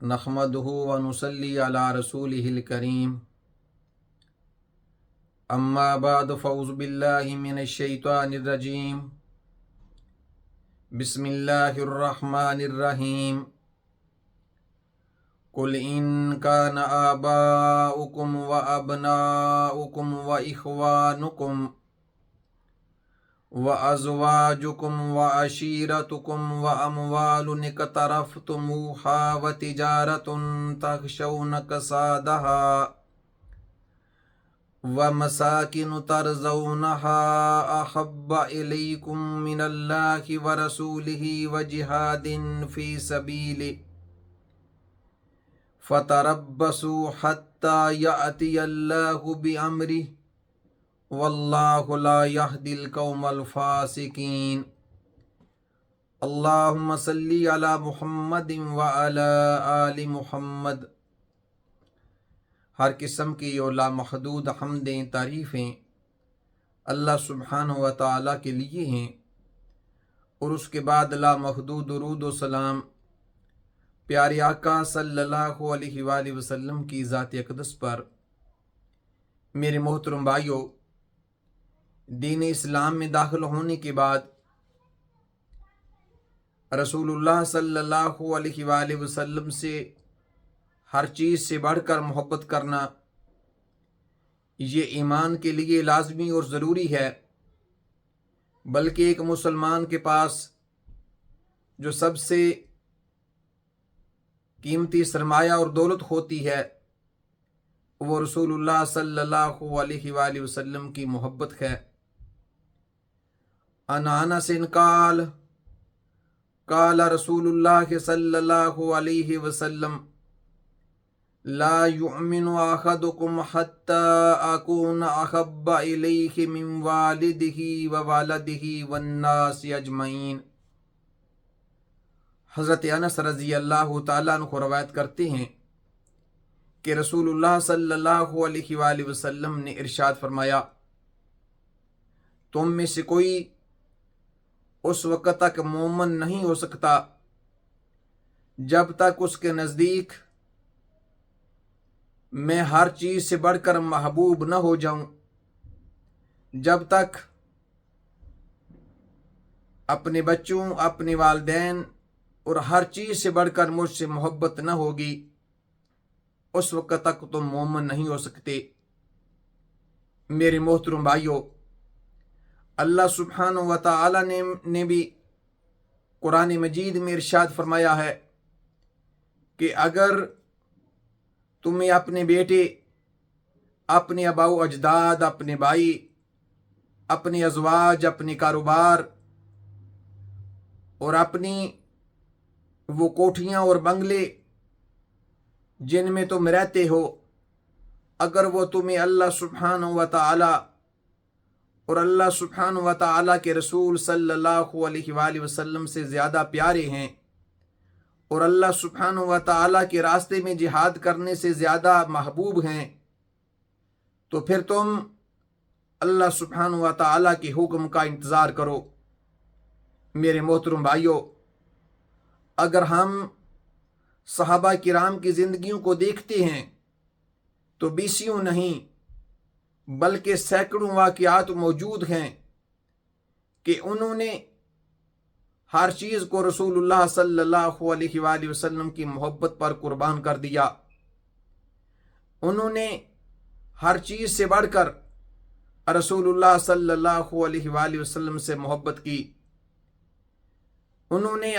نحمدہ ونصلی علی رسولہ الکریم اما بعد فاعوذ باللہ من الشیطان الرجیم بسم اللہ الرحمن الرحیم قل ان کان آباؤکم وابناؤکم واخوانکم وازواجکم وعشیرتکم واموال اقترفتموها وتجارۃ تخشون کسادها ومساکن ترضونها احب الیکم من اللہ ورسولہ وجہاد فی سبیلہ فتربصوا حتی یأتی اللہ بامرہ واللہ لا یہدی القوم الفاسقین۔ اللہم صلی علی محمد وعلی آل محمد۔ ہر قسم کی اور لامحدود حمدیں تعریفیں اللہ سبحانہ و تعالیٰ کے لیے ہیں، اور اس کے بعد لامحدود درود و سلام پیارے آقا صلی اللہ علیہ وآلہ وسلم کی ذات اقدس پر۔ میرے محترم بھائیو، دین اسلام میں داخل ہونے کے بعد رسول اللہ صلی اللہ علیہ وآلہ وسلم سے ہر چیز سے بڑھ کر محبت کرنا یہ ایمان کے لیے لازمی اور ضروری ہے، بلکہ ایک مسلمان کے پاس جو سب سے قیمتی سرمایہ اور دولت ہوتی ہے وہ رسول اللہ صلی اللہ علیہ وآلہ وسلم کی محبت ہے۔ عن انس قال قال رسول اللہ صلی اللہ علیہ وسلم لا یؤمن احدکم حتی اکون احب الیہ من والدہ وولدہ والناس اجمعین۔ حضرت انس رضی اللہ تعالیٰ عنہ روایت کرتے ہیں کہ رسول اللہ صلی اللہ علیہ وآلہ وسلم نے ارشاد فرمایا، تم میں سے کوئی اس وقت تک مومن نہیں ہو سکتا جب تک اس کے نزدیک میں ہر چیز سے بڑھ کر محبوب نہ ہو جاؤں، جب تک اپنے بچوں، اپنے والدین اور ہر چیز سے بڑھ کر مجھ سے محبت نہ ہوگی، اس وقت تک تم مومن نہیں ہو سکتے۔ میرے محترم بھائیو، اللہ سبحانہ و تعالیٰ نے بھی قرآن مجید میں ارشاد فرمایا ہے کہ اگر تمہیں اپنے بیٹے، اپنے آباء و اجداد، اپنے بھائی، اپنے ازواج، اپنے کاروبار اور اپنی وہ کوٹھیاں اور بنگلے جن میں تم رہتے ہو، اگر وہ تمہیں اللہ سبحانہ و تعالیٰ اور اللہ سبحانہ و تعالیٰ کے رسول صلی اللہ علیہ وآلہ وسلم سے زیادہ پیارے ہیں، اور اللہ سبحانہ و تعالیٰ کے راستے میں جہاد کرنے سے زیادہ محبوب ہیں، تو پھر تم اللہ سبحانہ و تعالیٰ کے حکم کا انتظار کرو۔ میرے محترم بھائیو، اگر ہم صحابہ کرام کی زندگیوں کو دیکھتے ہیں تو بیسیوں نہیں بلکہ سینکڑوں واقعات موجود ہیں کہ انہوں نے ہر چیز کو رسول اللہ صلی اللہ علیہ وآلہ وسلم کی محبت پر قربان کر دیا۔ انہوں نے ہر چیز سے بڑھ کر رسول اللہ صلی اللہ علیہ وآلہ وسلم سے محبت کی۔ انہوں نے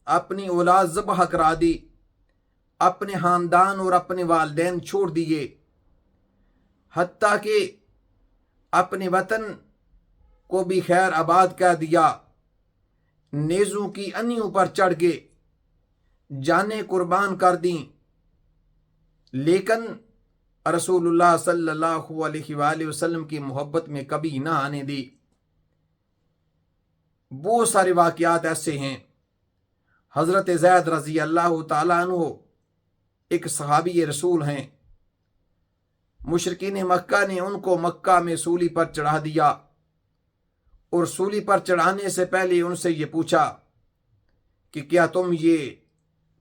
اپنی اولاد ذبح کرا دی، اپنے خاندان اور اپنے والدین چھوڑ دیے، حتیٰ کہ اپنے وطن کو بھی خیر آباد کر دیا، نیزوں کی انیوں پر چڑھ کے جانیں قربان کر دیں، لیکن رسول اللہ صلی اللہ علیہ وآلہ وسلم کی محبت میں کبھی نہ آنے دی۔ بہت سارے واقعات ایسے ہیں۔ حضرت زید رضی اللہ تعالیٰ عنہ ایک صحابی رسول ہیں، مشرکین مکہ نے ان کو مکہ میں سولی پر چڑھا دیا، اور سولی پر چڑھانے سے پہلے ان سے یہ پوچھا کہ کیا تم یہ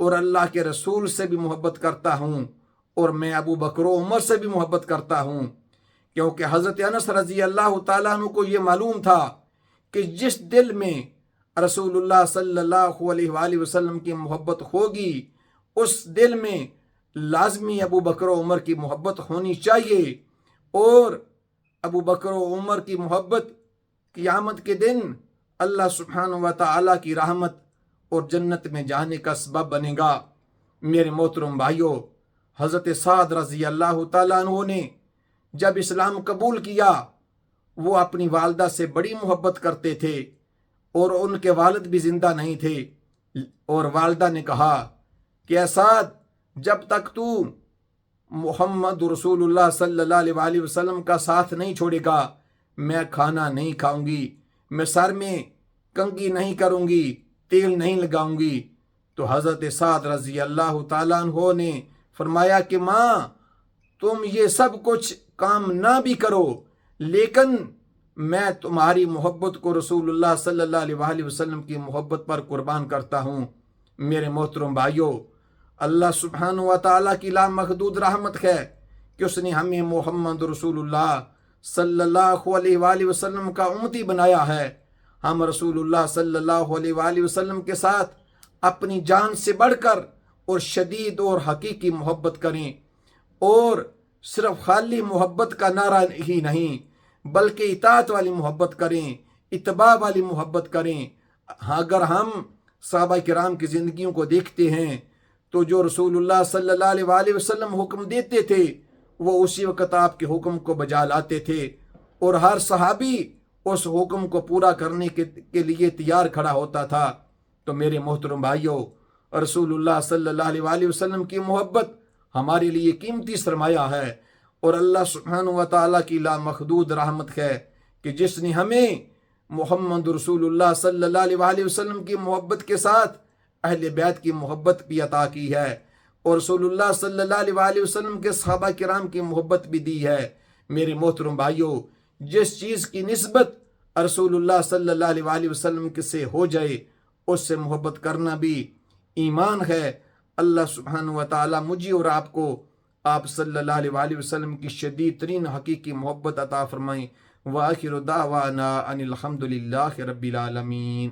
اور اللہ کے رسول سے بھی محبت کرتا ہوں، اور میں ابو بکر و عمر سے بھی محبت کرتا ہوں، کیونکہ حضرت انس رضی اللہ تعالیٰ عنہ کو یہ معلوم تھا کہ جس دل میں رسول اللہ صلی اللہ علیہ وآلہ وسلم کی محبت ہوگی اس دل میں لازمی ابو بکر و عمر کی محبت ہونی چاہیے، اور ابو بکر و عمر کی محبت قیامت کے دن اللہ سبحانہ و تعالیٰ کی رحمت اور جنت میں جانے کا سبب بنے گا۔ میرے محترم بھائیوں، حضرت سعد رضی اللہ تعالیٰ عنہ نے جب اسلام قبول کیا وہ اپنی والدہ سے بڑی محبت کرتے تھے، اور ان کے والد بھی زندہ نہیں تھے، اور والدہ نے کہا کہ اے سعد، جب تک تو محمد رسول اللہ صلی اللہ علیہ وآلہ وسلم کا ساتھ نہیں چھوڑے گا میں کھانا نہیں کھاؤں گی، میں سر میں کنگھی نہیں کروں گی، تیل نہیں لگاؤں گی۔ تو حضرت سعد رضی اللہ تعالیٰ عنہ نے فرمایا کہ ماں، تم یہ سب کچھ کام نہ بھی کرو لیکن میں تمہاری محبت کو رسول اللہ صلی اللہ علیہ وآلہ وسلم کی محبت پر قربان کرتا ہوں۔ میرے محترم بھائیوں، اللہ سبحانہ و تعالیٰ کی لامحدود رحمت ہے کہ اس نے ہمیں محمد رسول اللہ صلی اللہ علیہ وآلہ وسلم کا امتی بنایا ہے۔ ہم رسول اللہ صلی اللہ علیہ وآلہ وسلم کے ساتھ اپنی جان سے بڑھ کر اور شدید اور حقیقی محبت کریں، اور صرف خالی محبت کا نعرہ ہی نہیں بلکہ اطاعت والی محبت کریں، اتباع والی محبت کریں۔ اگر ہم صحابہ کرام کی زندگیوں کو دیکھتے ہیں تو جو رسول اللہ صلی اللہ علیہ وآلہ وسلم حکم دیتے تھے وہ اسی وقت آپ کے حکم کو بجا لاتے تھے، اور ہر صحابی اس حکم کو پورا کرنے کے لیے تیار کھڑا ہوتا تھا۔ تو میرے محترم بھائیوں، رسول اللہ صلی اللہ علیہ وآلہ وسلم کی محبت ہمارے لیے قیمتی سرمایہ ہے، اور اللہ سبحانہ و تعالیٰ کی لامحدود رحمت ہے کہ جس نے ہمیں محمد رسول اللہ صلی اللہ علیہ وآلہ وسلم کی محبت کے ساتھ اہل بیت کی محبت بھی عطا کی ہے، اور رسول اللہ صلی اللہ علیہ وآلہ وسلم کے صحابہ کرام کی محبت بھی دی ہے۔ میرے محترم بھائیوں، جس چیز کی نسبت رسول اللہ صلی اللہ علیہ وآلہ وسلم سے ہو جائے اس سے محبت کرنا بھی ایمان ہے۔ اللہ سبحانہ و تعالیٰ مجھے اور آپ کو آپ صلی اللہ علیہ وآلہ وسلم کی شدید ترین حقیقی محبت عطا فرمائیں۔ وآخر دعوانا ان الحمد للہ رب العالمین۔